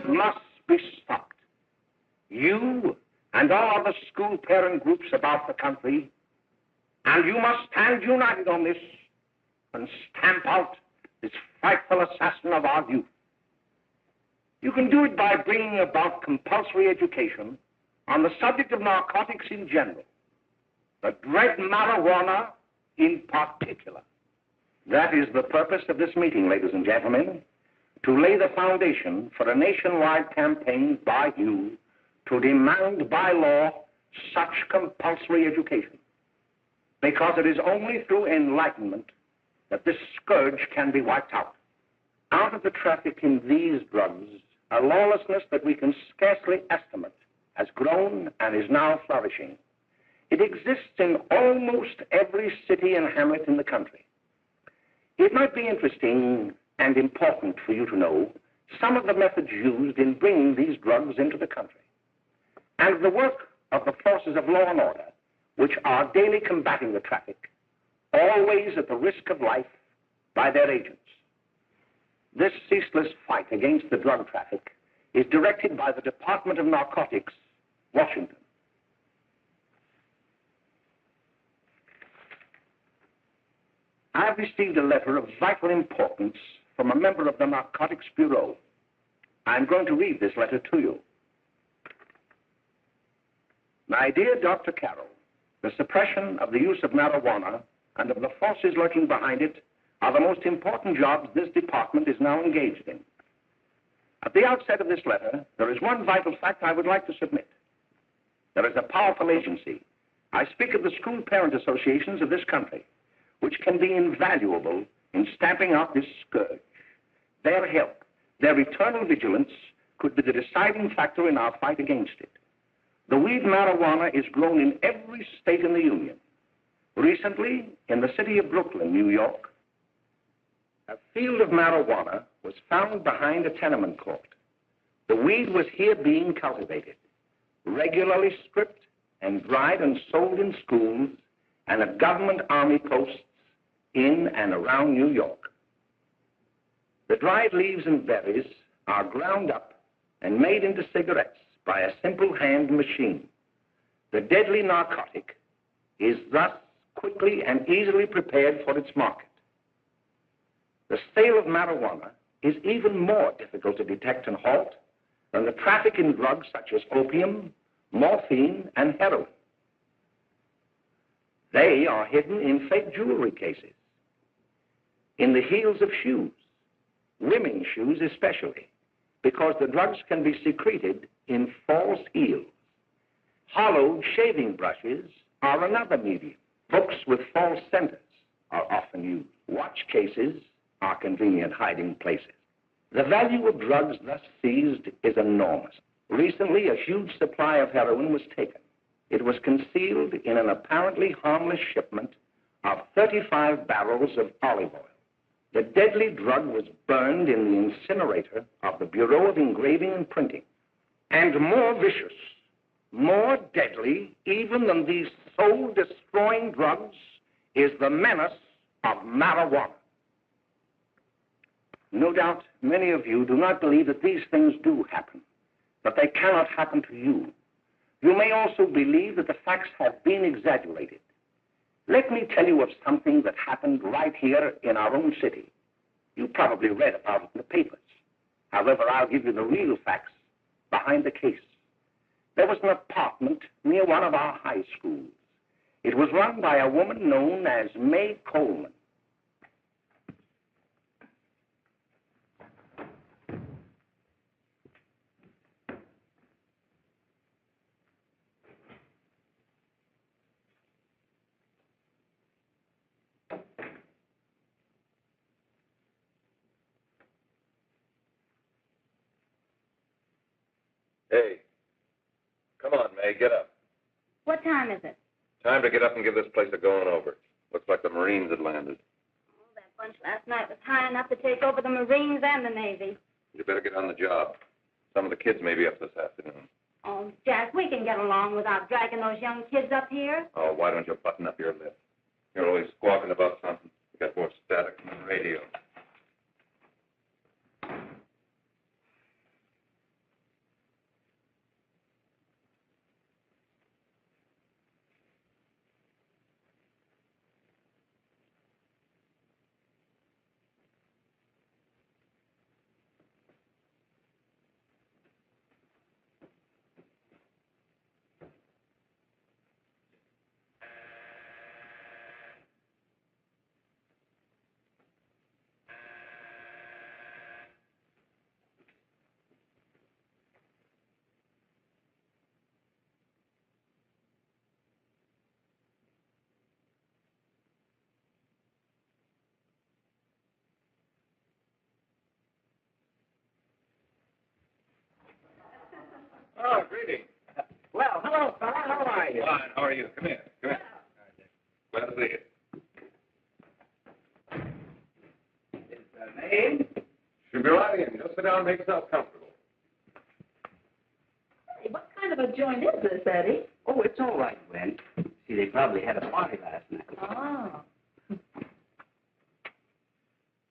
Must be stopped. You and all other school parent groups about the country, and you must stand united on this and stamp out this frightful assassin of our youth. You can do it by bringing about compulsory education on the subject of narcotics in general, the dread marijuana in particular. That is the purpose of this meeting, ladies and gentlemen, to lay the foundation for a nationwide campaign by you to demand by law such compulsory education. Because it is only through enlightenment that this scourge can be wiped out. Out of the traffic in these drugs, a lawlessness that we can scarcely estimate has grown and is now flourishing. It exists in almost every city and hamlet in the country. It might be interesting and important for you to know some of the methods used in bringing these drugs into the country, and the work of the forces of law and order, which are daily combating the traffic, always at the risk of life, by their agents. This ceaseless fight against the drug traffic is directed by the Department of Narcotics, Washington. I have received a letter of vital importance from a member of the Narcotics Bureau. I'm going to read this letter to you. My dear Dr. Carroll, the suppression of the use of marijuana and of the forces lurking behind it are the most important jobs this department is now engaged in. At the outset of this letter, there is one vital fact I would like to submit. There is a powerful agency. I speak of the school parent associations of this country, which can be invaluable in stamping out this scourge. Their help, their eternal vigilance, could be the deciding factor in our fight against it. The weed marijuana is grown in every state in the Union. Recently, in the city of Brooklyn, New York, a field of marijuana was found behind a tenement court. The weed was here being cultivated, regularly stripped and dried and sold in schools and at government army posts in and around New York. The dried leaves and berries are ground up and made into cigarettes by a simple hand machine. The deadly narcotic is thus quickly and easily prepared for its market. The sale of marijuana is even more difficult to detect and halt than the traffic in drugs such as opium, morphine, and heroin. They are hidden in fake jewelry cases, in the heels of shoes, women's shoes especially, because the drugs can be secreted in false heels. Hollowed shaving brushes are another medium. Books with false centers are often used. Watch cases are convenient hiding places. The value of drugs thus seized is enormous. Recently, a huge supply of heroin was taken. It was concealed in an apparently harmless shipment of 35 barrels of olive oil. The deadly drug was burned in the incinerator of the Bureau of Engraving and Printing. And more vicious, more deadly even than these soul-destroying drugs is the menace of marijuana. No doubt many of you do not believe that these things do happen, but they cannot happen to you. You may also believe that the facts have been exaggerated. Let me tell you of something that happened right here in our own city. You probably read about it in the papers. However, I'll give you the real facts behind the case. There was an apartment near one of our high schools. It was run by a woman known as May Coleman. Hey, Come on, May, get up. What time is it? Time to get up and give this place a going over. Looks like the Marines had landed. Oh, that bunch last night was high enough to take over the Marines and the Navy. You better get on the job. Some of the kids may be up this afternoon. Oh, Jack, we can get along without dragging those young kids up here. Oh, why don't you button up your lip? You're always squawking about something. You got more static than the radio. Oh, greetings. Well, hello, fella. How are you? Fine. How are you? Come here. Come here. Glad to see you. Is the name? Should be right in. Just sit down and make yourself comfortable. Hey, what kind of a joint is this, Eddie? Oh, it's all right, Gwen. See, they probably had a party last night. Oh.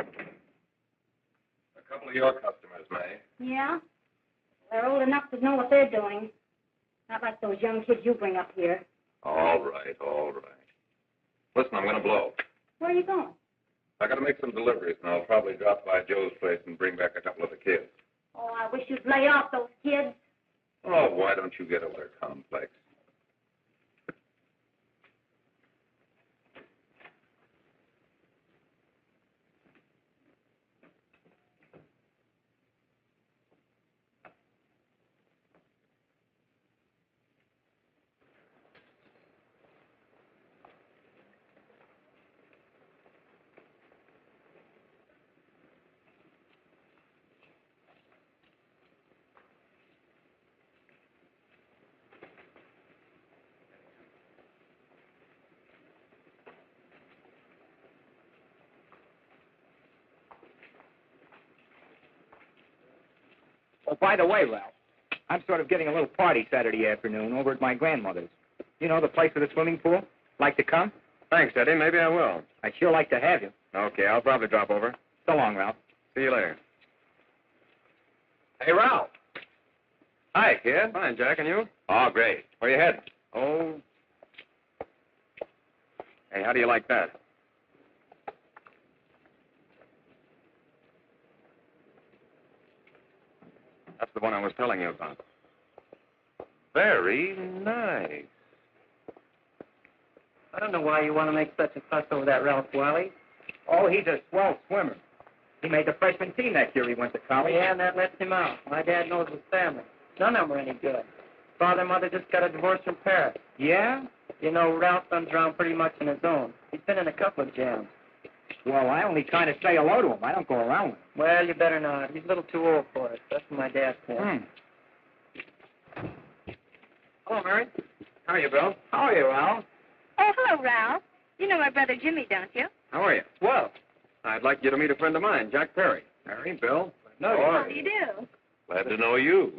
A couple of your customers, May. Yeah? They're old enough to know what they're doing. Not like those young kids you bring up here. All right, all right. Listen, I'm going to blow. Where are you going? I got to make some deliveries, and I'll probably drop by Joe's place and bring back a couple of the kids. Oh, I wish you'd lay off those kids. Oh, why don't you get over their complex? Oh, by the way, Ralph, I'm sort of getting a little party Saturday afternoon over at my grandmother's. You know, the place with the swimming pool? Like to come? Thanks, Eddie. Maybe I will. I'd sure like to have you. Okay, I'll probably drop over. So long, Ralph. See you later. Hey, Ralph. Hi, kid. Fine, Jack, and you? Oh, great. Where you heading? Oh. Hey, how do you like that? That's the one I was telling you about. Very nice. I don't know why you want to make such a fuss over that Ralph Wiley. Oh, he's a swell swimmer. He made the freshman team that year he went to college. Yeah, and that lets him out. My dad knows his family. None of them were any good. Father and mother just got a divorce from Paris. Yeah? You know, Ralph runs around pretty much on his own. He's been in a couple of jams. Well, I only kind of say hello to him. I don't go around with him. Well, you better not. He's a little too old for it. That's what my dad said. Hello, Mary. How are you, Bill? How are you, Ralph? Oh, hello, Ralph. You know my brother Jimmy, don't you? How are you? Well, I'd like you to meet a friend of mine, Jack Perry. Mary, Bill. no, How do you do? Glad to know you.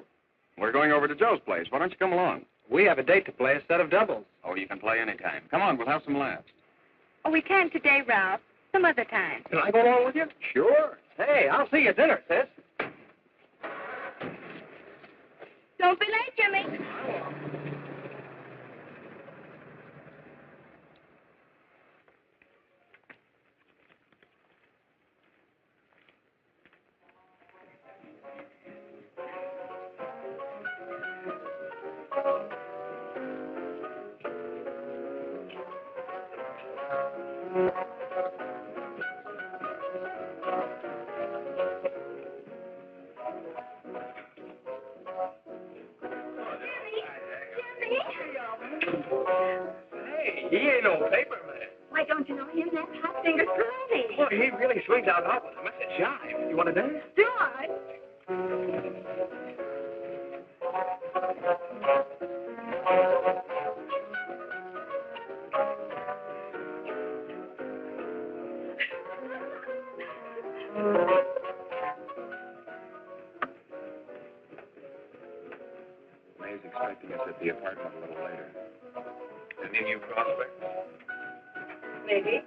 We're going over to Joe's place. Why don't you come along? we have a date to play a set of doubles. Oh, you can play anytime. Come on, we'll have some laughs. Oh, we can today, Ralph. Some other time. Can I go along with you? Sure. Hey, I'll see you at dinner, sis. Don't be late, Jimmy. Hey, he ain't no paper man. Why don't you know him? That's Hot Finger Scrooge. Boy, he really swings out hot with a message jive. You want to dance? Do I? May's expecting us at the apartment a little later. Any new prospects? Maybe.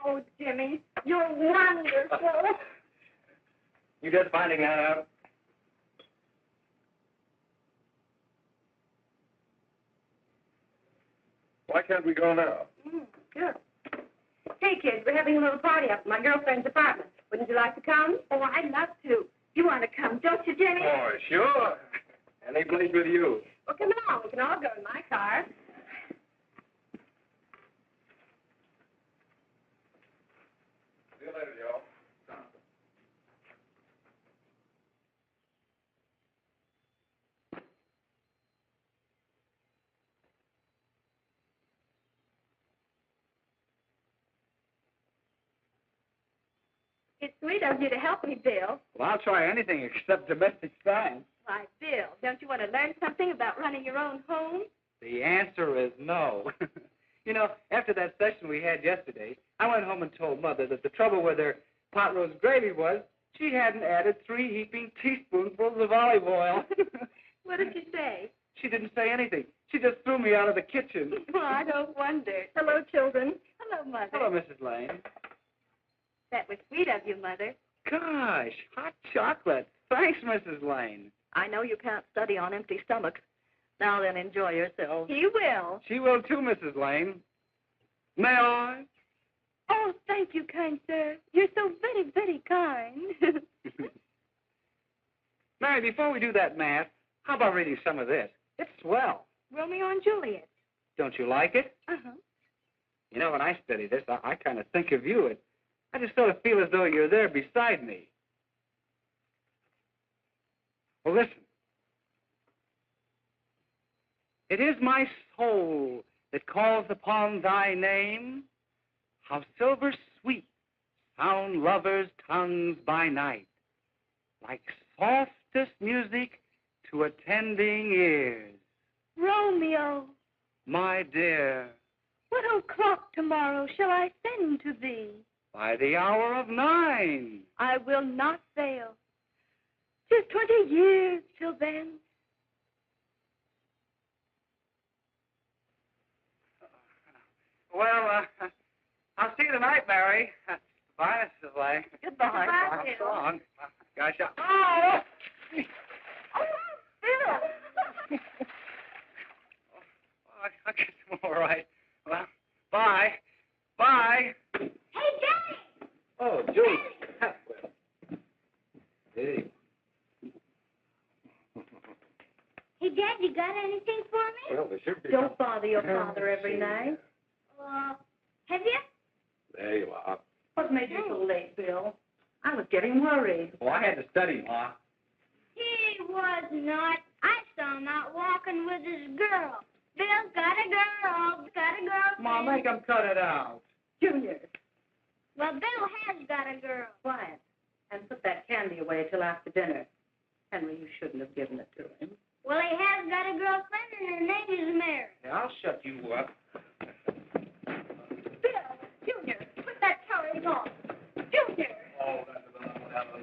Oh, Jimmy, you're wonderful. You just finding that out? Why can't we go now? Sure. Hey, kids, we're having a little party up at my girlfriend's apartment. Wouldn't you like to come? Oh, I'd love to. You want to come, don't you, Jimmy? Oh, sure. Any place with you. Well, come on. We can all go in my car. See you later, Joe. It's sweet of you to help me, Bill. Well, I'll try anything except domestic science. Why, Bill, don't you want to learn something about running your own home? The answer is no. You know, after that session we had yesterday, I went home and told Mother that the trouble with her pot roast gravy was she hadn't added 3 heaping teaspoonfuls of olive oil. What did she say? She didn't say anything. She just threw me out of the kitchen. Well, I don't wonder. Hello, children. Hello, Mother. Hello, Mrs. Lane. That was sweet of you, Mother. Gosh, hot chocolate. Thanks, Mrs. Lane. I know you can't study on empty stomachs. Now then, enjoy yourselves. He will. She will too, Mrs. Lane. May I? Oh, thank you, kind sir. You're so very, very kind. Mary, before we do that math, how about reading some of this? It's swell. Romeo and Juliet. Don't you like it? Uh-huh. You know, when I study this, I kind of think of you. I just sort of feel as though you're there beside me. Well, listen. It is my soul that calls upon thy name. How silver sweet sound lovers' tongues by night, like softest music to attending ears. Romeo, My dear, what o'clock tomorrow shall I send to thee? by the hour of 9. I will not fail. 'Tis 20 years till then. Well, I'll see you tonight, Mary. Bye, Mrs. Lane. Goodbye. Long Bill. song. Gosh, oh! Oh, Bill. I guess I'm all right. Well, bye. Bye. Hey, Daddy. Oh, Julie. Hey. Hey, Dad, you got anything for me? Well, there should be. Don't bother your father every night. Have you? There you are. What made you so late, Bill? I was getting worried. Well, I had to study, Ma. He was not. I saw him out walking with his girl. Bill's got a girl. Got a girl. Ma, make him cut it out. Junior, Well, Bill has got a girl. quiet. And put that candy away till after dinner. Henry, you shouldn't have given it to him. Well, he has got a girlfriend, and her name is Mary. Yeah, I'll shut you up. Bill, Junior, put that courage on. Junior. Oh,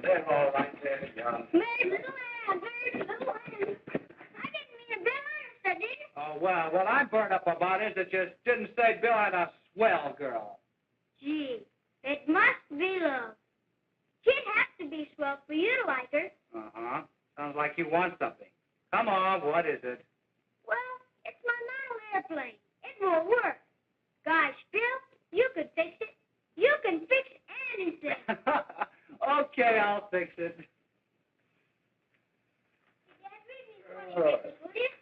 they're all right there, young. Mary's little hand. Mary's little hand. I didn't mean to Bill Anderson, did you? Oh, well, what I'm burned up about is that you didn't say Bill had a swell girl. Gee, it must be love. She'd have to be swell for you to like her. Uh-huh. Sounds like you want something. Come on, what is it? Well, it's my model airplane. It won't work. Gosh, Bill, you could fix it. Okay, I'll fix it.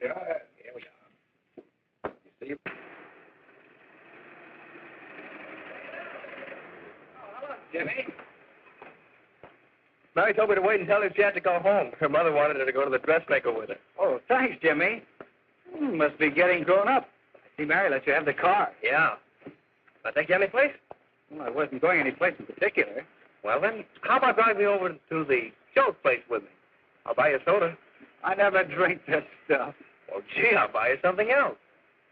Yeah, here we are. You see? Oh, hello, Jimmy. Mary told me to wait and tell her she had to go home. Her mother wanted her to go to the dressmaker with her. Oh, thanks, Jimmy. Must be getting grown up. I see Mary let you have the car. Yeah. I take you any place? Well, I wasn't going any place in particular. Well, then, how about driving me over to the Joe's place with me? I'll buy you a soda. I never drink that stuff. Oh, gee, I'll buy you something else.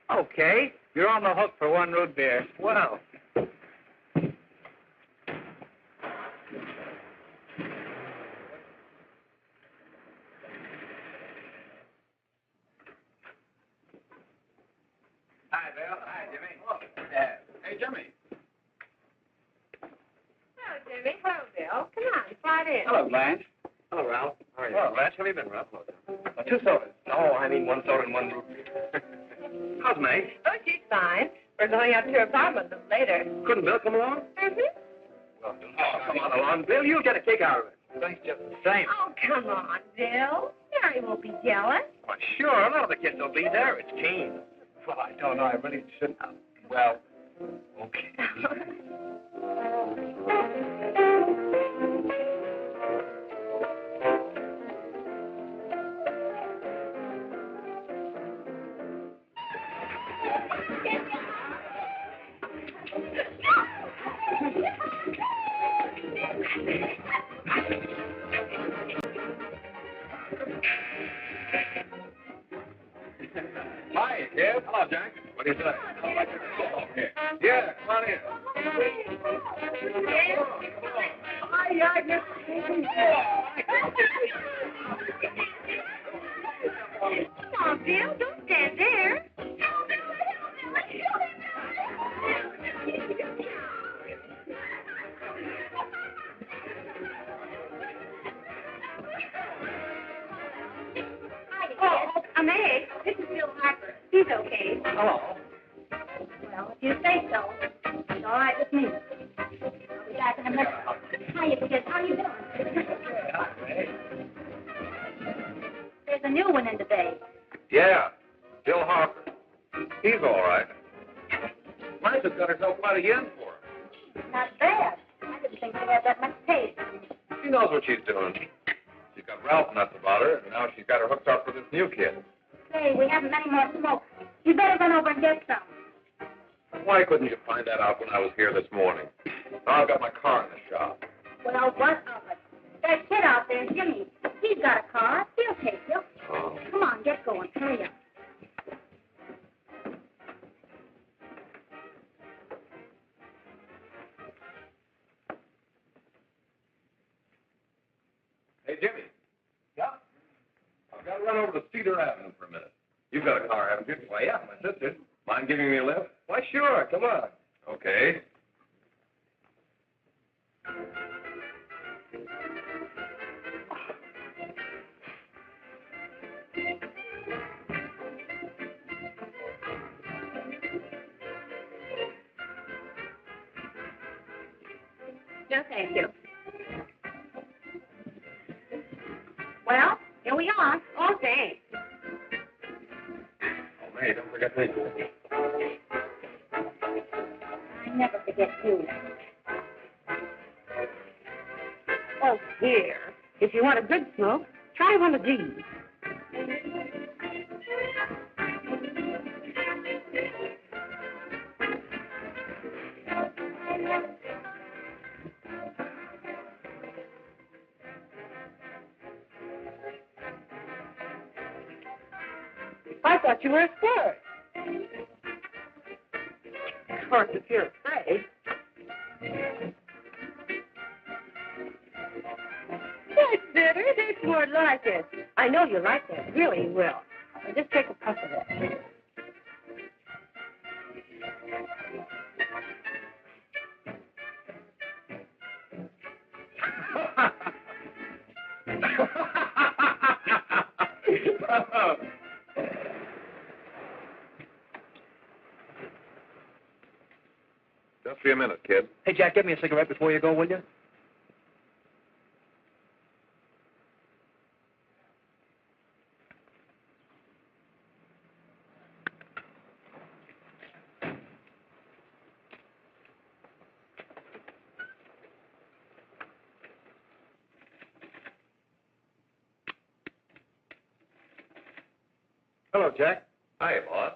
Okay, you're on the hook for one root beer. Well. Hi, Bill. Hi, Jimmy. Oh, hey, Jimmy. Hello, Jimmy. Hello, Bill. Come on, slide in. Hello, Blanche. Hello, Ralph. How are you? Well, Blanche, how have you been, Ralph? Two sodas. Oh, I mean one soda and one root beer. How's May? Oh, she's fine. We're going up to her apartment a little later. Couldn't Bill come along? Mm-hmm. Well, come on along, Bill. You'll get a kick out of it. Thanks just the same. Oh, come on, Bill. Mary won't be jealous. Well, sure, none of the kids will be there. It's keen. Well, I don't know. I really shouldn't. Well, okay. Hi, kid. Hello, Jack. What do you say? Yeah, come on in. Come on, Bill. Don't stand there. I'm Meg. This is Bill Harper. He's okay. Hello. Well, if you say so, it's all right with me. I'll be back in a minute. Hiya, kid. How you doing? There's a new one in today. Yeah, Bill Harper. He's all right. Liza's got herself quite a yen for him. Not bad. I didn't think she had that much taste. She knows what she's doing. She's got Ralph nuts about her, and now she's got her hooked up for this new kid. Say, we haven't many more smoke. You better run over and get some. Why couldn't you find that out when I was here this morning? Now I've got my car in the shop. Well, what of it? That kid out there, Jimmy, he's got a car. He'll take you. Oh. Come on, get going. Hurry up. Hey, Jimmy. Yeah? I've got to run over to Cedar Avenue for a minute. You've got a car, haven't you? Why, yeah, my sister. Mind giving me a lift? Why, sure. Come on. Okay. No, thank you. Well, here we are. Oh, thanks. Oh, May, don't forget me. I never forget you. Oh, here. If you want a good smoke, try one of these. I thought you were a sport. Of course, if you're afraid. That's better. That's more like it. I know you like that. Really, you will. Now just take a puff of it. Just be a minute, kid. Hey, Jack, get me a cigarette before you go, will you? Hello, Jack. Hi, boss.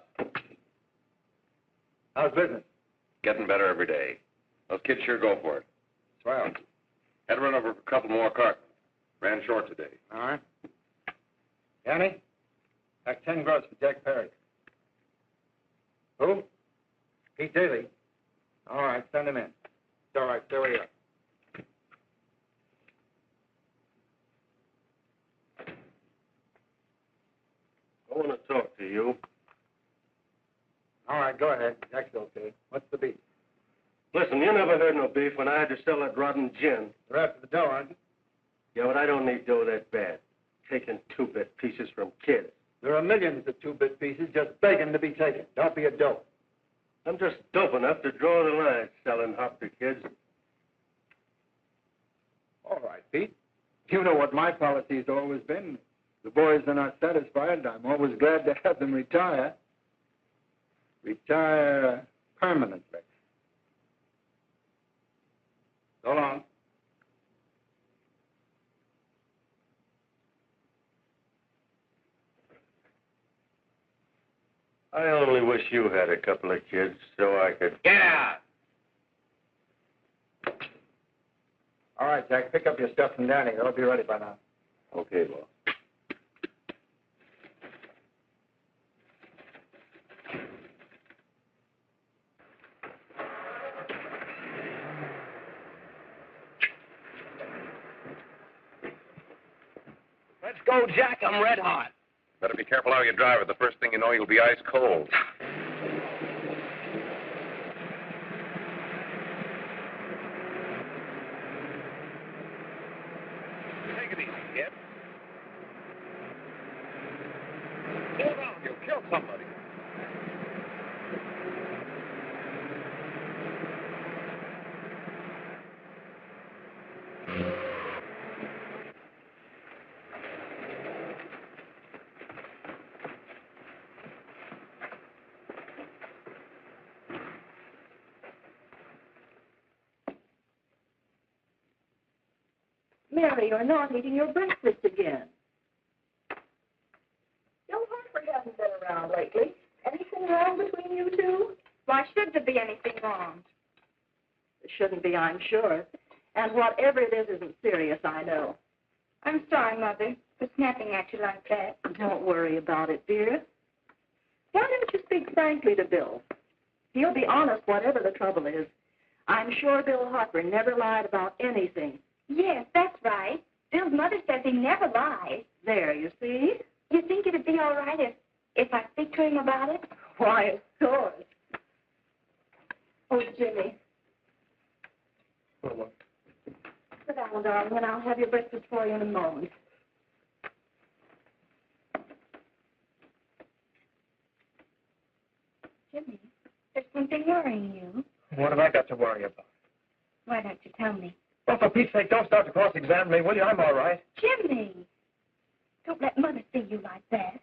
How's business? Getting better every day. Those kids sure go for it. Swell. Had to run over for a couple more cartons. Ran short today. All right. Yanni, pack 10 gross for Jack Perry. Who? Pete Daly. All right, send him in. It's all right, stay where you are. I want to talk to you. All right, go ahead. Jack's okay. What's the beef? Listen, you never heard no beef when I had to sell that rotten gin. You're after the dough, aren't you? Yeah, but I don't need dough that bad. Taking two-bit pieces from kids. There are millions of two-bit pieces just begging to be taken. Don't be a dope. I'm just dope enough to draw the line selling hop to kids. All right, Pete. You know what my policy's always been. The boys are not satisfied. I'm always glad to have them retire. Retire permanently. So long. I only wish you had a couple of kids so I could... Get out! All right, Jack, pick up your stuff from Danny. They'll be ready by now. Okay, boss. Let's go, Jack. I'm red hot. Better be careful how you drive it. The first thing you know, you'll be ice cold. Take it easy, kid. Slow down. You'll kill somebody. Mary, you're not eating your breakfast again. Bill Harper hasn't been around lately. Anything wrong between you two? Why should there be anything wrong? There shouldn't be, I'm sure. And whatever it is isn't serious, I know. I'm sorry, Mother, for snapping at you like that. Don't worry about it, dear. Why don't you speak frankly to Bill? He'll be honest whatever the trouble is. I'm sure Bill Harper never lied about anything. Yes, that's right. Bill's mother says he never lies. There, you see? You think it'd be all right if I speak to him about it? Why, of course. Oh, Jimmy. Sit down, darling, and I'll have your breakfast for you in a moment. Jimmy, there's something worrying you. What have I got to worry about? Why don't you tell me? Well, for Pete's sake, don't start to cross-examine me, will you? I'm all right. Jimmy! Don't let Mother see you like that.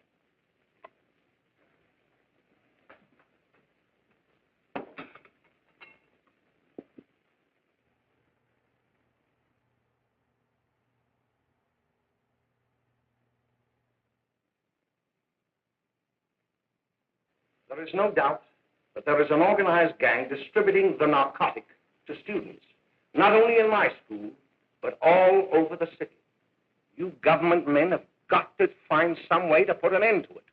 There is no doubt that there is an organized gang distributing the narcotic to students, not only in my school, but all over the city. You government men have got to find some way to put an end to it.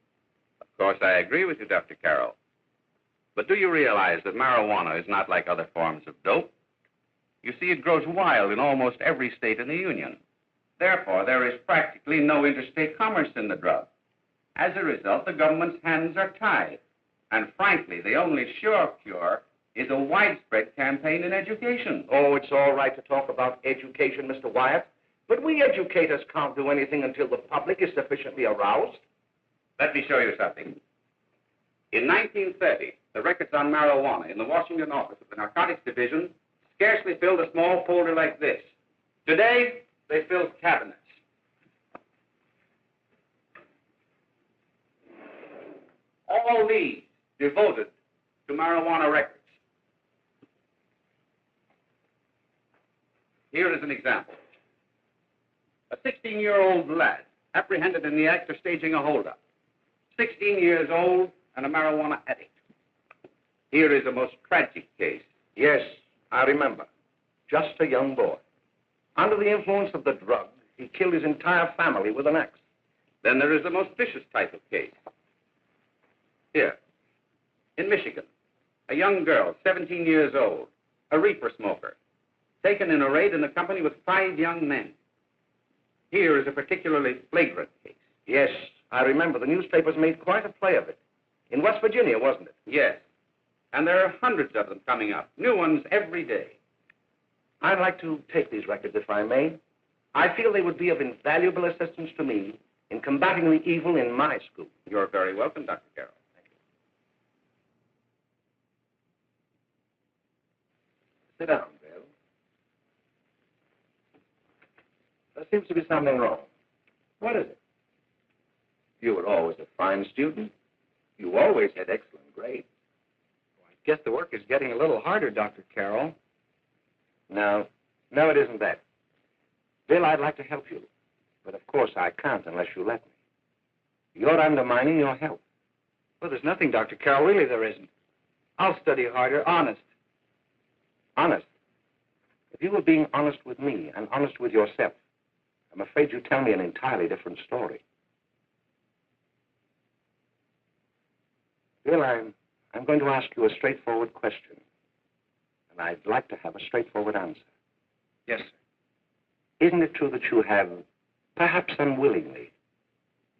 Of course, I agree with you, Dr. Carroll. But do you realize that marijuana is not like other forms of dope? You see, it grows wild in almost every state in the Union. Therefore, there is practically no interstate commerce in the drug. As a result, the government's hands are tied. And frankly, the only sure cure is a widespread campaign in education. Oh, it's all right to talk about education, Mr. Wyatt, but we educators can't do anything until the public is sufficiently aroused. Let me show you something. In 1930, the records on marijuana in the Washington office of the Narcotics Division scarcely filled a small folder like this. Today, they fill cabinets. All these devoted to marijuana records. Here is an example. A 16-year-old lad apprehended in the act of staging a holdup. 16 years old and a marijuana addict. Here is a most tragic case. Yes, I remember. Just a young boy. Under the influence of the drug, he killed his entire family with an axe. Then there is the most vicious type of case. Here, in Michigan, a young girl, 17 years old, a reefer smoker, taken in a raid in the company with 5 young men. Here is a particularly flagrant case. Yes, I remember. The newspapers made quite a play of it. In West Virginia, wasn't it? Yes. And there are hundreds of them coming up, new ones every day. I'd like to take these records, if I may. I feel they would be of invaluable assistance to me in combating the evil in my school. You're very welcome, Dr. Carroll. Thank you. Sit down, Bill. There seems to be something wrong. What is it? You were always a fine student. You always had excellent grades. I guess the work is getting a little harder, Dr. Carroll. No, it isn't that. Bill, I'd like to help you. But of course I can't unless you let me. You're undermining your health. Well, there's nothing, Dr. Carroll. Really, there isn't. I'll study harder, honest. Honest? If you were being honest with me and honest with yourself, I'm afraid you'd tell me an entirely different story. Bill, I'm going to ask you a straightforward question. And I'd like to have a straightforward answer. Yes, sir. Isn't it true that you have, perhaps unwillingly,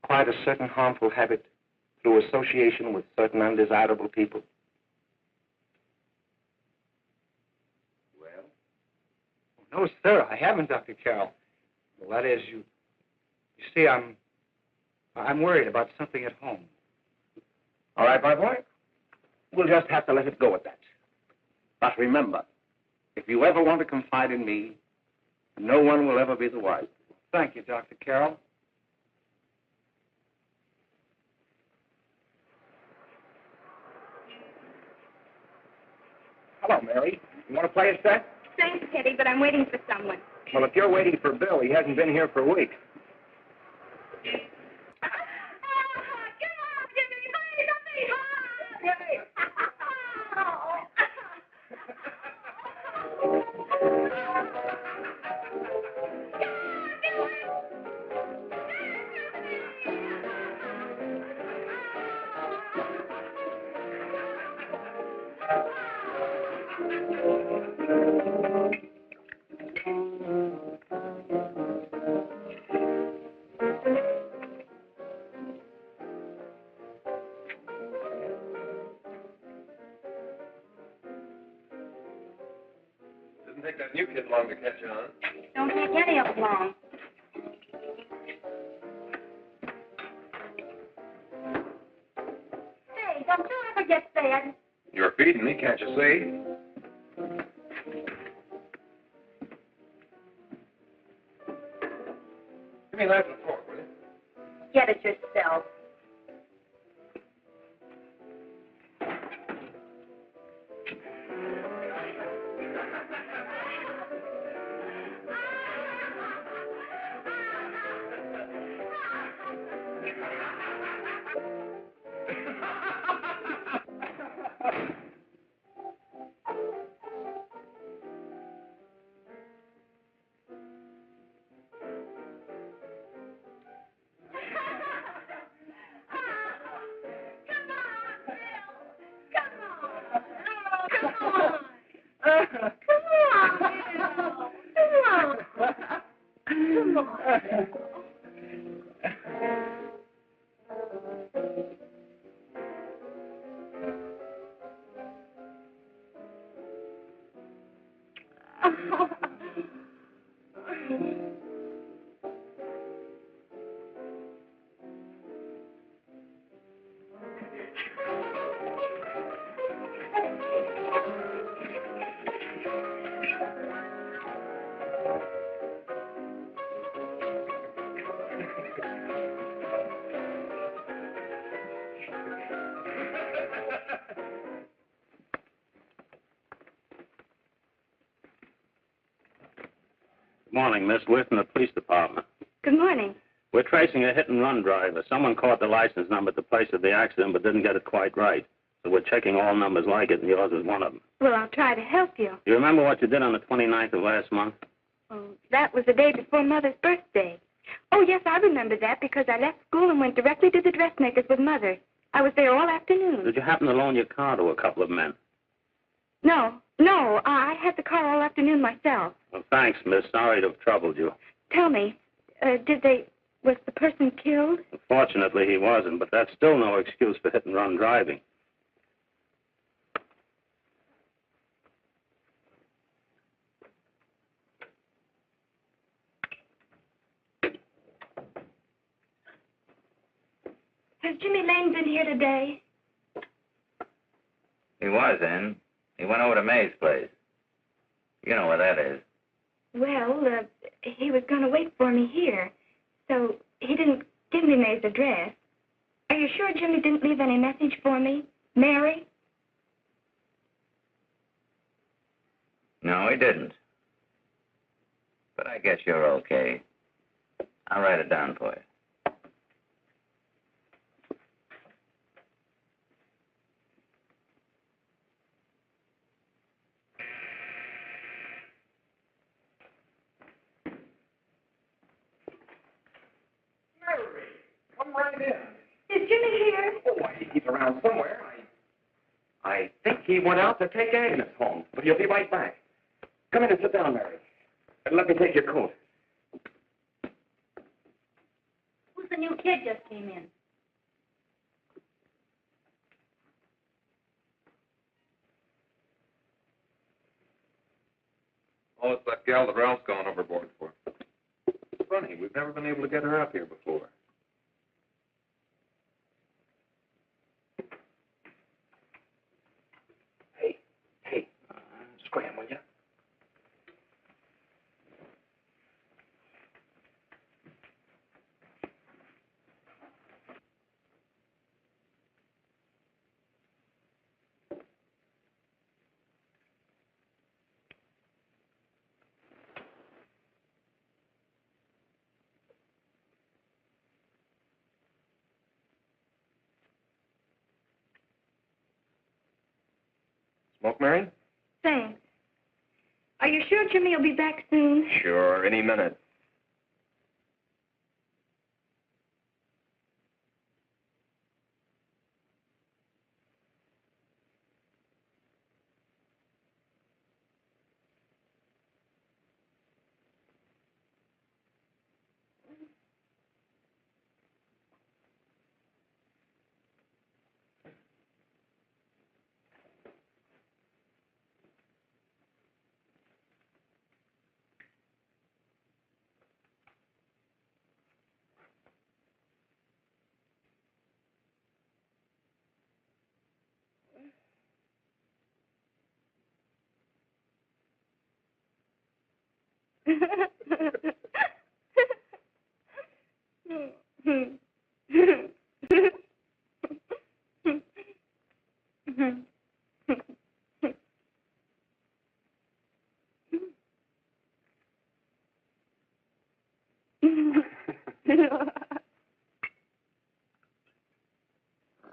acquired a certain harmful habit through association with certain undesirable people? Well? No, sir, I haven't, Dr. Carroll. Well, that is, you see, I'm worried about something at home. All right, my boy. We'll just have to let it go at that. But remember, if you ever want to confide in me, no one will ever be the wiser. Thank you, Dr. Carroll. Hello, Mary. You want to play a set? Thanks, Teddy, but I'm waiting for someone. Well, if you're waiting for Bill, he hasn't been here for weeks. Doesn't take that new kid long to catch on. Don't take any of them long. Hey, don't you ever get fed? You're feeding me, can't you see? Give me a knife and fork, will you? Get it yourself. Good morning, Miss Whit from the police department. Good morning. We're tracing a hit-and-run driver. Someone caught the license number at the place of the accident but didn't get it quite right. So we're checking all numbers like it, and yours is one of them. Well, I'll try to help you. You remember what you did on the 29th of last month? Oh, that was the day before Mother's birthday. Oh, yes, I remember that because I left school and went directly to the dressmaker's with Mother. I was there all afternoon. Did you happen to loan your car to a couple of men? No, I had the car all afternoon myself. Well, thanks, miss. Sorry to have troubled you. Tell me, was the person killed? Fortunately, he wasn't, but that's still no excuse for hit-and-run driving. Has Jimmy Lane been here today? He was in. He went over to May's place. You know where that is. Well, he was going to wait for me here, so he didn't give me May's address. Are you sure Jimmy didn't leave any message for me? Mary? No, he didn't. But I guess you're okay. I'll write it down for you. Come right in. Is Jimmy here? Oh, he's around somewhere. I think he went out to take Agnes home, but he'll be right back. Come in and sit down, Mary. And let me take your coat. Who's the new kid just came in? Oh, it's that gal that Ralph's gone overboard for. It's funny, we've never been able to get her up here before. Hey, scram, will you? Smoke, Mary? Thanks. Are you sure Jimmy will be back soon? Sure, any minute.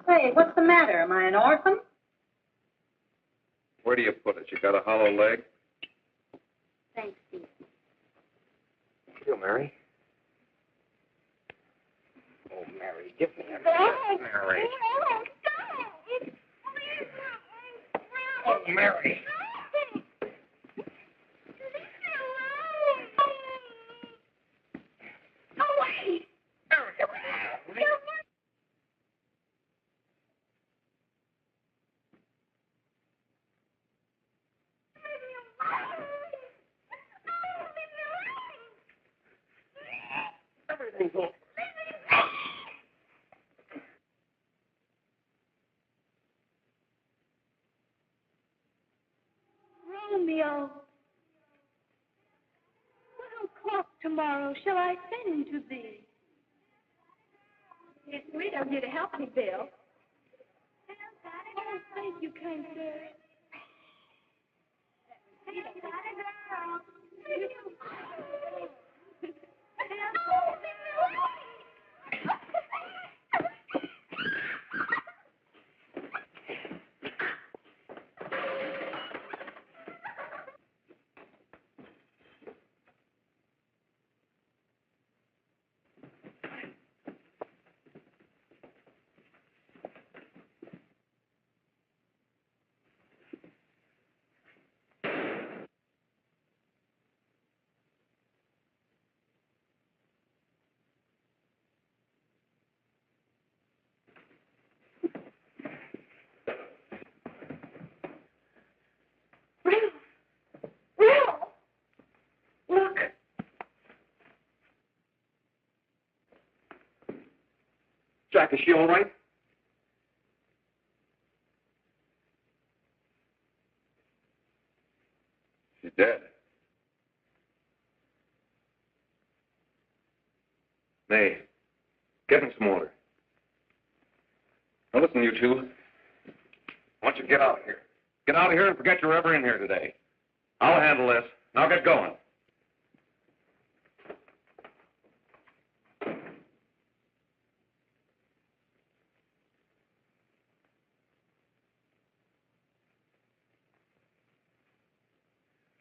Say, what's the matter? Am I an orphan? Where do you put it? You got a hollow leg? Thanks, Steve. You, Mary. Oh, Mary, give me a minute, Mary. Oh, Mary. Everything's all... Romeo, what o'clock tomorrow shall I send to thee? It's sweet of you to help me, Bill. Oh, thank you, kind sir. back. Is she all right? She's dead. May, get him some water. Now listen, you two. I want you to get out of here. Get out of here and forget you're ever in here today. I'll handle this. Now get going.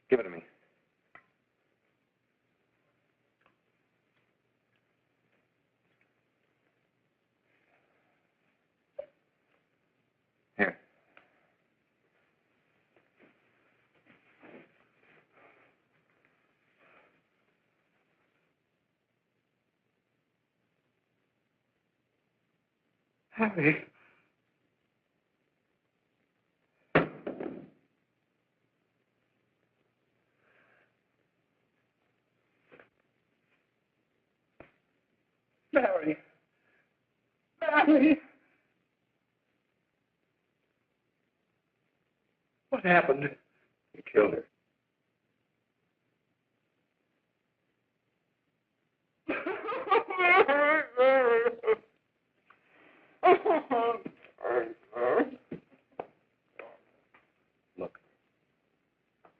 Give it to me. Here. Harry. Mary. Mary. What happened? You killed her. Look,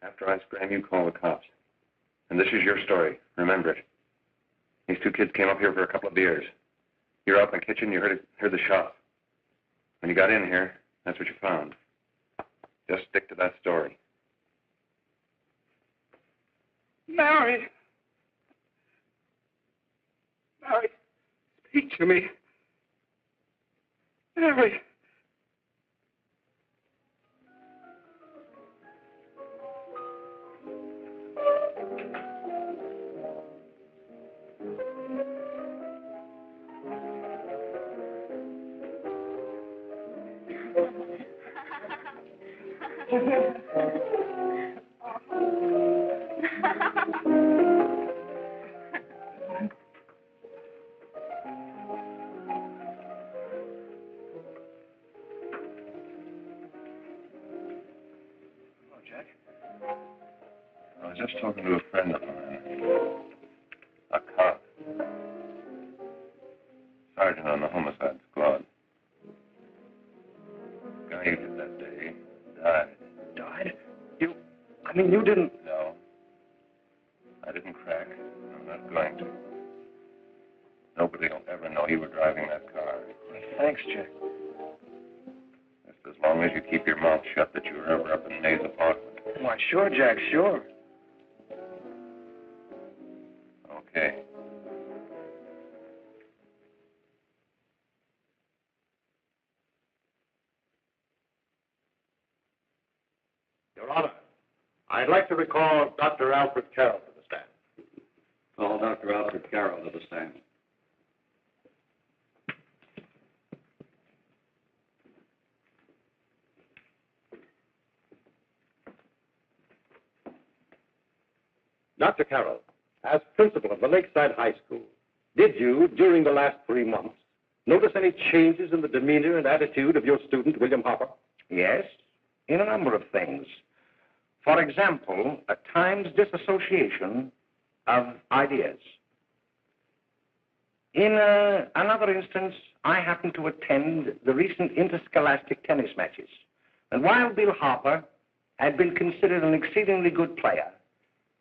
after I scram, you call the cops. And this is your story. Remember it. These two kids came up here for a couple of beers. You were out in the kitchen, you heard the shot. When you got in here, that's what you found. Just stick to that story. Mary. Mary, speak to me. Mary. I was just talking to a friend of mine. A cop. Sergeant on the homicide squad. Guy you did that day died. Died? You didn't... No. I didn't crack. I'm not going to. Nobody will ever know you were driving that car. Thanks, Jack. Just as long as you keep your mouth shut that you were ever up in May's apartment. Why, sure, Jack, sure. Okay. Your Honor, I'd like to recall Dr. Alfred Carroll to the stand. Call Dr. Alfred Carroll to the stand. Dr. Carroll, as principal of the Lakeside High School, did you, during the last 3 months, notice any changes in the demeanor and attitude of your student, William Hopper? Yes, in a number of things. For example, at times disassociation of ideas. In another instance, I happened to attend the recent interscholastic tennis matches. And while Bill Harper had been considered an exceedingly good player,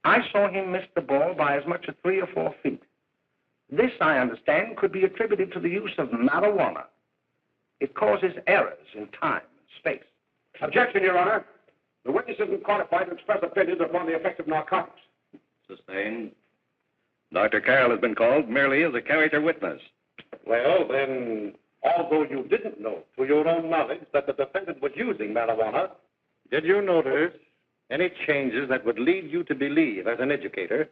I saw him miss the ball by as much as 3 or 4 feet. This, I understand, could be attributed to the use of marijuana. It causes errors in time and space. Objection, Your Honor. The witness isn't qualified to express opinions upon the effect of narcotics. Sustained. Dr. Carroll has been called merely as a character witness. Well, then, although you didn't know, to your own knowledge, that the defendant was using marijuana, did you notice any changes that would lead you to believe, as an educator,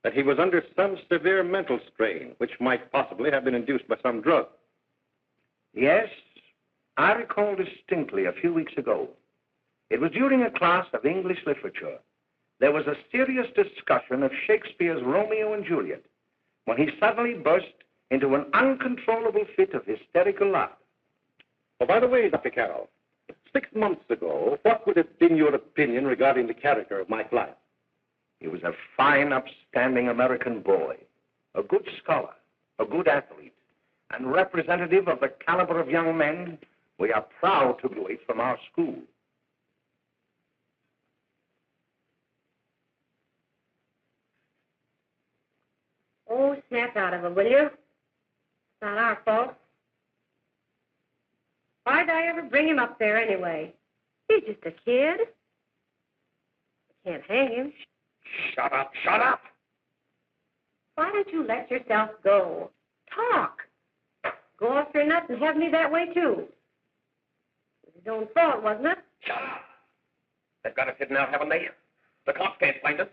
that he was under some severe mental strain, which might possibly have been induced by some drug? Yes, I recall distinctly a few weeks ago. It was during a class of English literature. There was a serious discussion of Shakespeare's Romeo and Juliet when he suddenly burst into an uncontrollable fit of hysterical laughter. Oh, by the way, Dr. Carroll, 6 months ago, what would have been your opinion regarding the character of my client? He was a fine, upstanding American boy, a good scholar, a good athlete, and representative of the caliber of young men we are proud to graduate from our school. Oh, snap out of it, will you? It's not our fault. Why'd I ever bring him up there anyway? He's just a kid. I can't hang him. Shut up, shut up! Why don't you let yourself go? Talk. Go off your nuts and have me that way, too. It was his own fault, wasn't it? Shut up! They've got us hidden out, haven't they? The cops can't find us.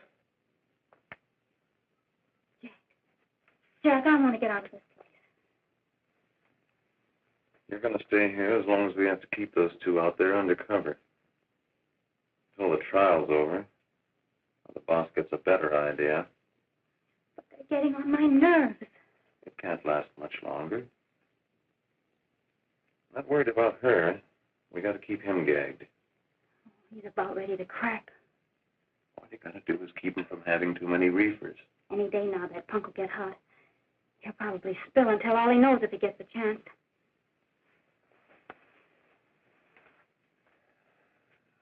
Jack, I want to get out of this place. You're going to stay here as long as we have to keep those two out there undercover. Until the trial's over. Or the boss gets a better idea. But they're getting on my nerves. It can't last much longer. Not worried about her. We got to keep him gagged. He's about ready to crack. All you got to do is keep him from having too many reefers. Any day now, that punk will get hot. He'll probably spill and tell all he knows if he gets the chance.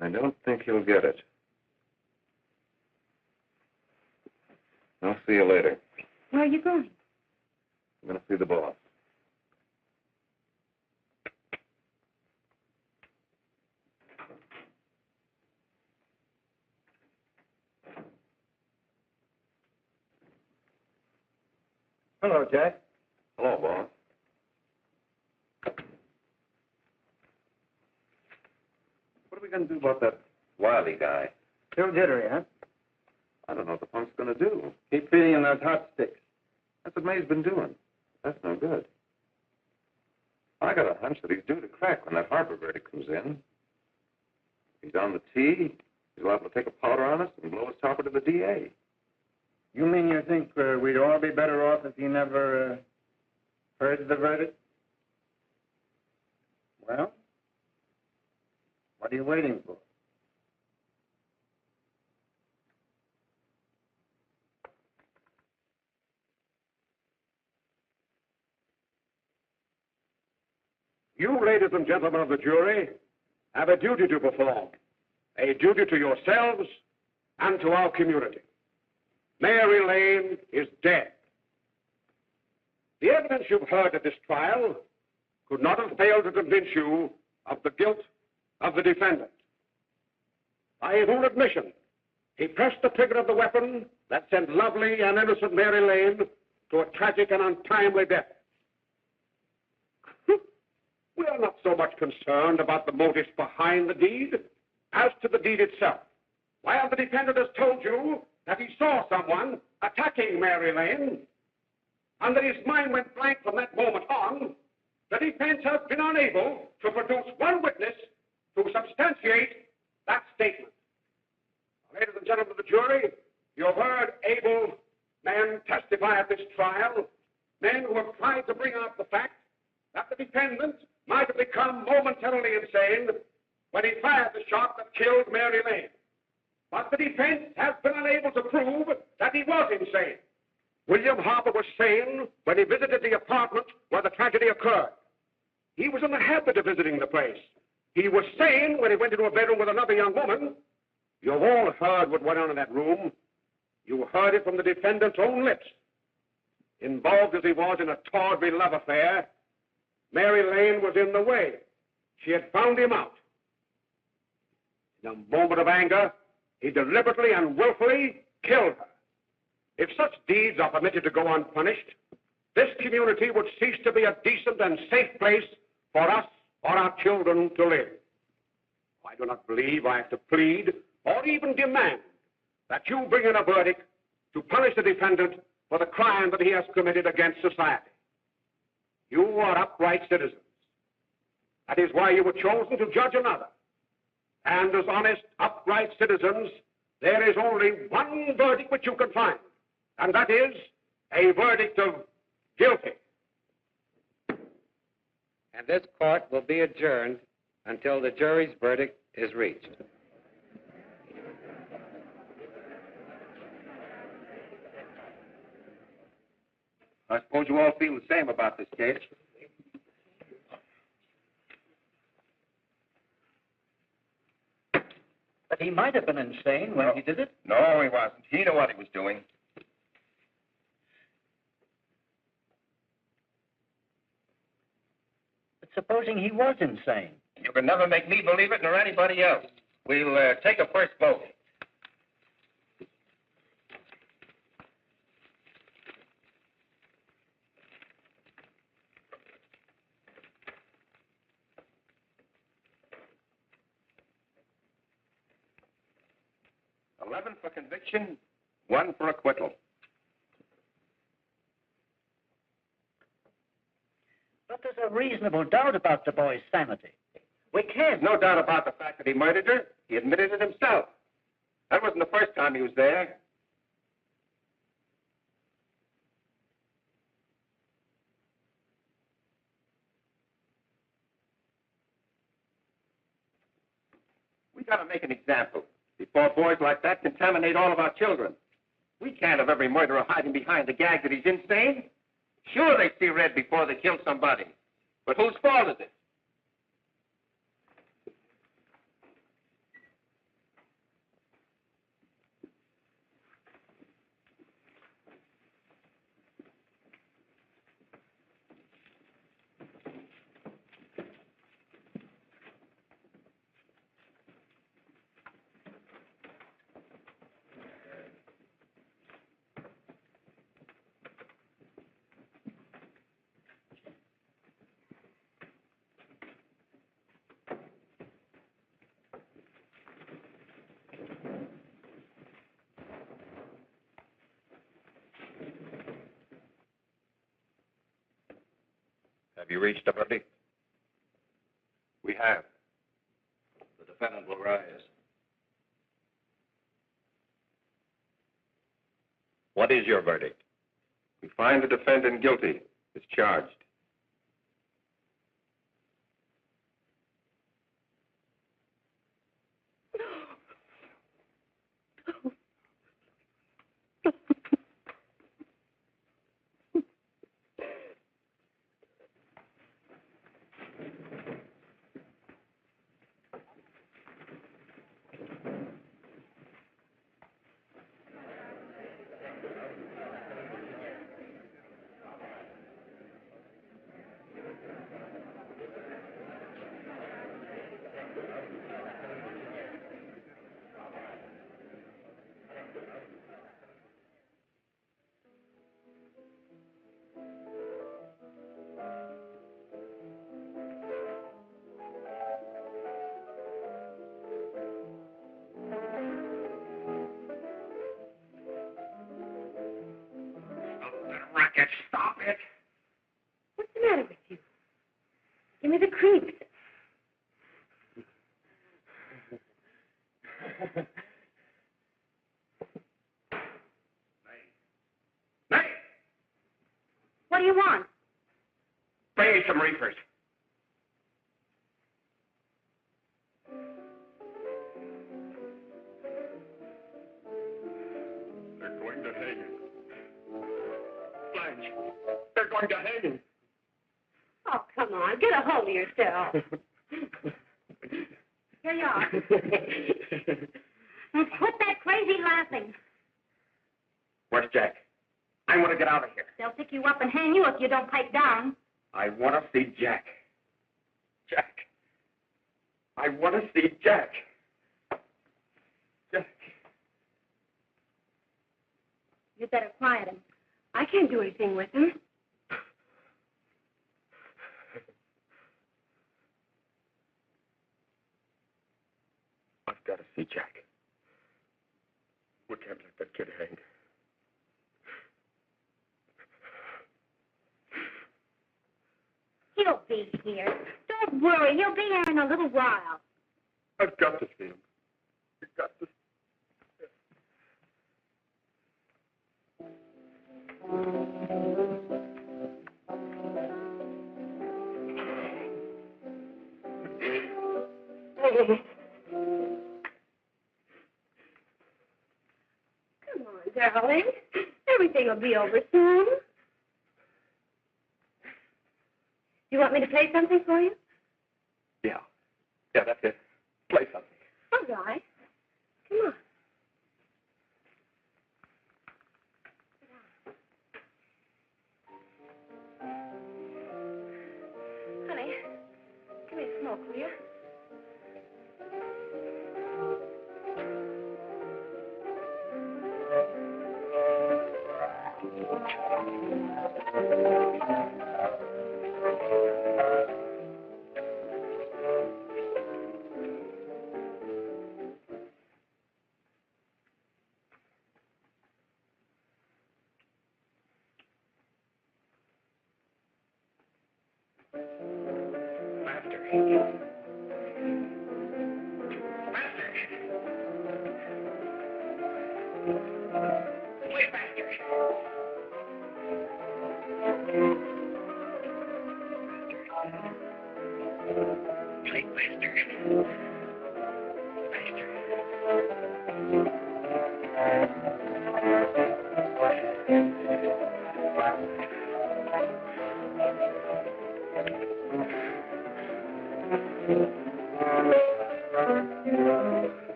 I don't think he'll get it. I'll see you later. Where are you going? I'm going to see the boss. Hello, Jack. Hello, boss. What are we going to do about that Wiley guy? Still jittery, huh? I don't know what the punk's going to do. Keep feeding him those hot sticks. That's what May's been doing. That's no good. I got a hunch that he's due to crack when that Harper verdict comes in. He's on the tee. He's liable to take a powder on us and blow his topper to the DA. You mean you think we'd all be better off if he never heard the verdict? Well, what are you waiting for? You, ladies and gentlemen of the jury, have a duty to perform. A duty to yourselves and to our community. Mary Lane is dead. The evidence you've heard at this trial could not have failed to convince you of the guilt of the defendant. By his own admission, he pressed the trigger of the weapon that sent lovely and innocent Mary Lane to a tragic and untimely death. We are not so much concerned about the motives behind the deed as to the deed itself. While the defendant has told you that he saw someone attacking Mary Lane, and that his mind went blank from that moment on, the defense has been unable to produce one witness to substantiate that statement. Ladies and gentlemen of the jury, you have heard able men testify at this trial, men who have tried to bring out the fact that the defendant might have become momentarily insane when he fired the shot that killed Mary Lane. But the defense has been unable to prove that he was insane. William Harper was sane when he visited the apartment where the tragedy occurred. He was in the habit of visiting the place. He was sane when he went into a bedroom with another young woman. You've all heard what went on in that room. You heard it from the defendant's own lips. Involved as he was in a tawdry love affair, Mary Lane was in the way. She had found him out. In a moment of anger, he deliberately and willfully killed her. If such deeds are permitted to go unpunished, this community would cease to be a decent and safe place for us or our children to live. I do not believe I have to plead or even demand that you bring in a verdict to punish the defendant for the crime that he has committed against society. You are upright citizens. That is why you were chosen to judge another. And as honest, upright citizens, there is only one verdict which you can find, and that is a verdict of guilty. And this court will be adjourned until the jury's verdict is reached. I suppose you all feel the same about this case. But he might have been insane when he did it. No, he wasn't. He knew what he was doing. But supposing he was insane? You can never make me believe it nor anybody else. We'll take a first vote. $11 for conviction, 1 for acquittal. But there's a reasonable doubt about the boy's sanity. We can't. No doubt about the fact that he murdered her. He admitted it himself. That wasn't the first time he was there. We got to make an example before boys like that contaminate all of our children. We can't have every murderer hiding behind the gag that he's insane. Sure, they see red before they kill somebody. But whose fault is it? Have you reached a verdict? We have. The defendant will rise. What is your verdict? We find the defendant guilty as charged. Racket, stop it. What's the matter with you? Give me the creeps. What do you want? Bring me some reefers. They're going to hang him. Blanche, they're going to hang him. Oh, come on. Get a hold of yourself. Here you are. Now, quit that crazy laughing. Where's Jack? I want to get out of here. They'll pick you up and hang you if you don't pipe down. I want to see Jack. Jack. I want to see Jack. Jack. You'd better quiet him. I can't do anything with him. I've got to see Jack. We can't let that kid hang. He'll be here. Don't worry. He'll be here in a little while. I've got to see him. I've got to. darling. Everything will be over soon. You want me to play something for you? Yeah. Yeah, that's it. Play something. All right. Come on. Honey, give me a smoke, will you?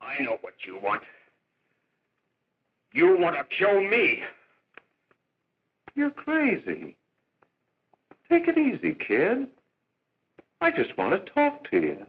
I know what you want. You want to kill me. You're crazy. Take it easy, kid. I just want to talk to you.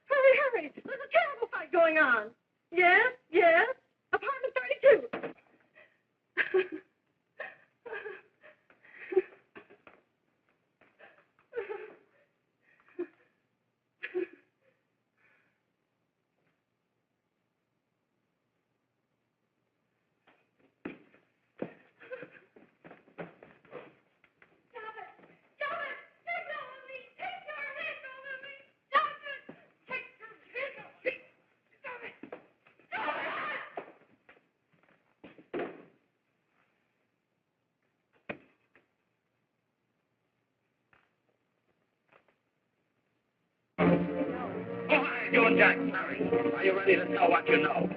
Hurry. There's a terrible fight going on. Yes. Apartment 32. You and Jack, Mary, are you ready to tell what you know?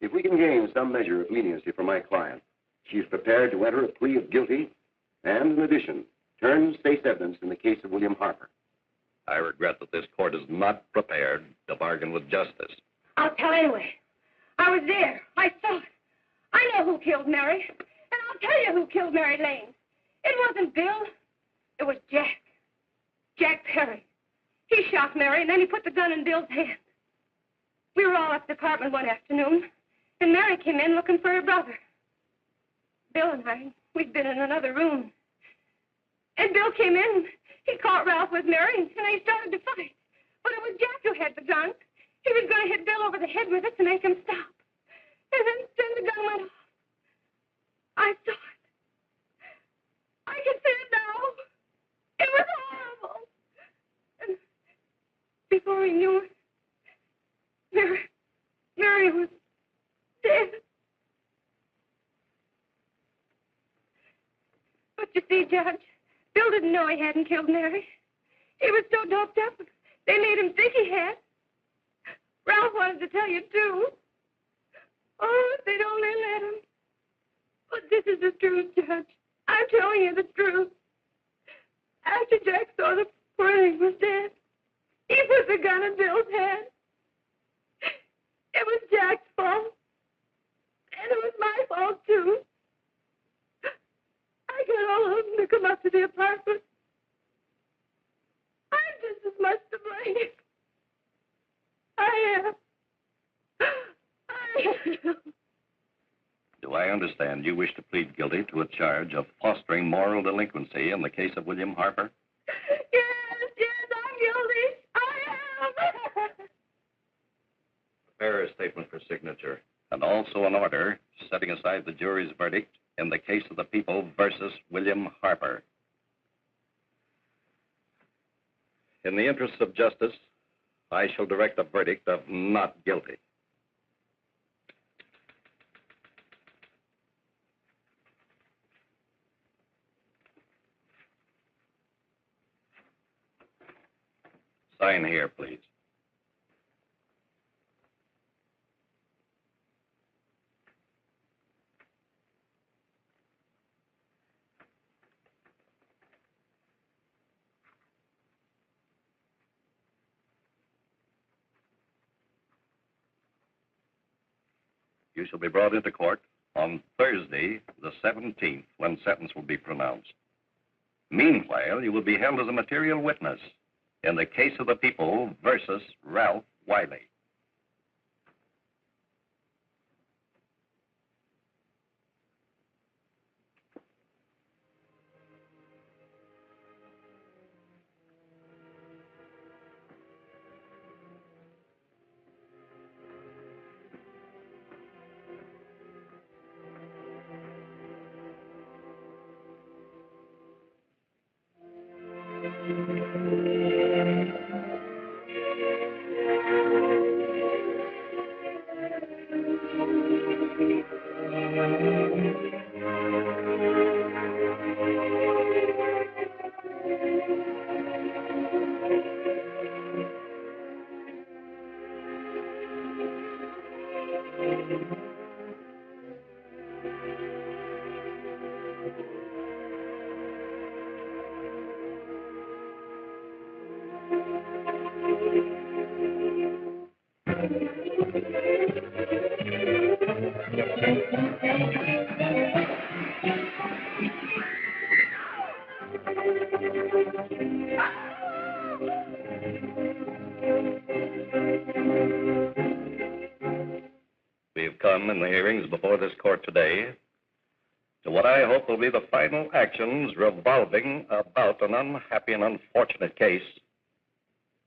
If we can gain some measure of leniency for my client, she is prepared to enter a plea of guilty and, in addition, turn state's evidence in the case of William Harper. I regret that this court is not prepared to bargain with justice. I'll tell anyway. I was there. I saw it. I know who killed Mary. And I'll tell you who killed Mary Lane. It wasn't Bill. It was Jack. Jack Perry. He shot Mary, and then he put the gun in Bill's hand. We were all at the apartment one afternoon, and Mary came in looking for her brother. Bill and I, we'd been in another room. And Bill came in. He caught Ralph with Mary, and they started to fight. But it was Jack who had the gun. He was going to hit Bill over the head with it to make him stop. And then the gun went off. I saw it. I can see it now. It was horrible. And before we knew it, Mary was dead. But you see, Judge, Bill didn't know he hadn't killed Mary. He was so doped up, they made him think he had. Ralph wanted to tell you, too. Oh, if they'd only let him. But this is the truth, Judge. I'm telling you the truth. After Jack saw the poor thing was dead, he put the gun in Bill's hand. It was Jack's fault. And it was my fault, too. I got all of them to come up to the apartment. I'm just as much to blame. I am. Do I understand you wish to plead guilty to a charge of fostering moral delinquency in the case of William Harper? Yes, I'm guilty. I am. Prepare a statement for signature, and also an order setting aside the jury's verdict in the case of the people versus William Harper. In the interests of justice, I shall direct a verdict of not guilty. Sign here, please. You shall be brought into court on Thursday, the 17th, when sentence will be pronounced. Meanwhile, you will be held as a material witness in the case of the people versus Ralph Wiley. We've come in the hearings before this court today to what I hope will be the final actions revolving about an unhappy and unfortunate case,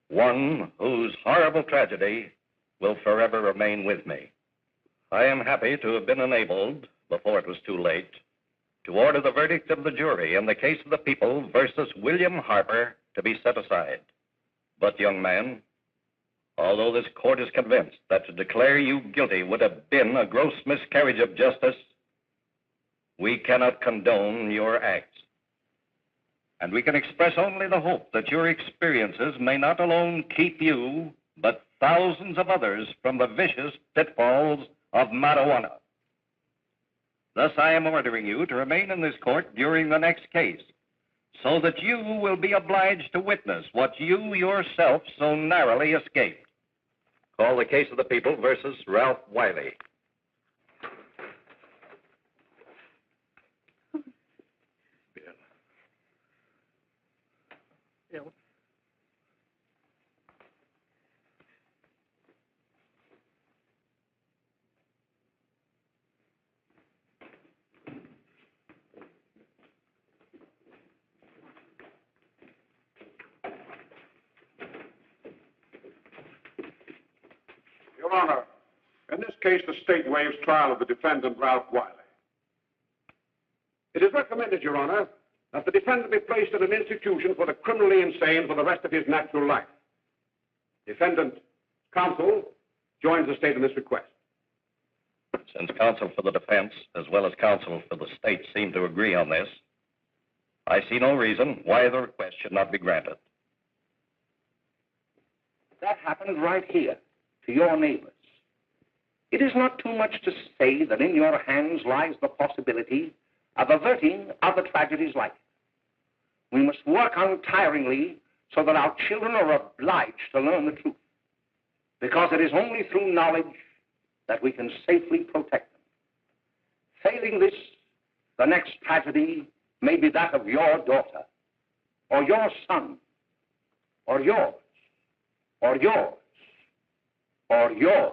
one whose horrible tragedy will forever remain with me. I am happy to have been enabled, before it was too late, to order the verdict of the jury in the case of the people versus William Harper to be set aside. But, young man, although this court is convinced that to declare you guilty would have been a gross miscarriage of justice, we cannot condone your acts. And we can express only the hope that your experiences may not alone keep you, but thousands of others from the vicious pitfalls of marijuana. Thus, I am ordering you to remain in this court during the next case, so that you will be obliged to witness what you yourself so narrowly escaped. Call the case of the people versus Ralph Wiley. Bill. Your Honor, in this case, the state waives trial of the defendant, Ralph Wiley. It is recommended, Your Honor, that the defendant be placed in an institution for the criminally insane for the rest of his natural life. Defendant, counsel, joins the state in this request. Since counsel for the defense as well as counsel for the state seem to agree on this, I see no reason why the request should not be granted. That happened right here, to your neighbors. It is not too much to say that in your hands lies the possibility of averting other tragedies like it. We must work untiringly so that our children are obliged to learn the truth, because it is only through knowledge that we can safely protect them. Failing this, the next tragedy may be that of your daughter, or your son, or yours, or yours, or yours.